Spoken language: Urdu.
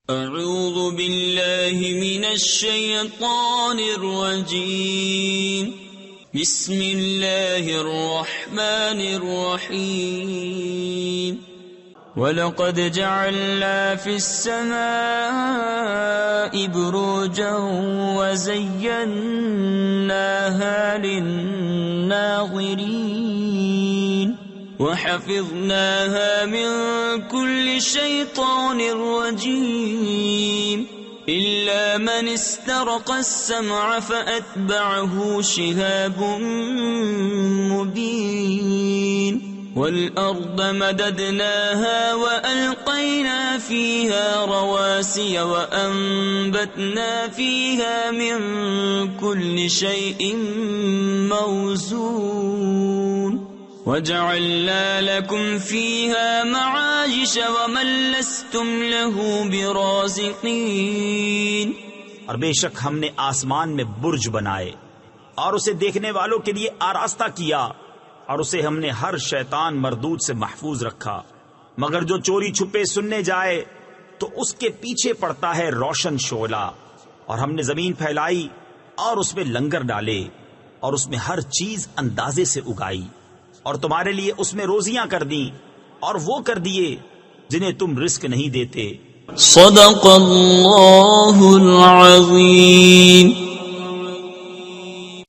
اعوذ باللہ من الشیطان الرجیم بسم اللہ الرحمن الرحیم وَلَقَدْ جَعَلْنَا فِي السَّمَاءِ بُرُوجًا وَزَيَّنَّاهَا لِلنَّاظِرِينَ وَحَفِظْنَاهَا مِنْ كُلِّ شَيْطَانٍ رَجِيمٍ إِلَّا مَنِ اسْتَرَقَ السَّمْعَ فَأَتْبَعَهُ شِهَابٌ مُبِينٌ وَالْأَرْضَ مَدَدْنَاهَا وَأَلْقَيْنَا فِيهَا رَوَاسِيَ وَأَنبَتْنَا فِيهَا مِنْ كُلِّ شَيْءٍ مَوْزُونٍ وَجَعَلْنَا لَكُمْ فِيهَا مَعَايِشَ وَمَن لَّسْتُمْ لَهُ بِرَازِقِينَ۔ اور بے شک ہم نے آسمان میں برج بنائے اور اسے دیکھنے والوں کے لیے آراستہ کیا، اور اسے ہم نے ہر شیطان مردود سے محفوظ رکھا، مگر جو چوری چھپے سننے جائے تو اس کے پیچھے پڑتا ہے روشن شعلہ۔ اور ہم نے زمین پھیلائی اور اس میں لنگر ڈالے اور اس میں ہر چیز اندازے سے اگائی، اور تمہارے لیے اس میں روزیاں کر دیں اور وہ کر دیے جنہیں تم رزق نہیں دیتے۔ صدق اللہ العظیم۔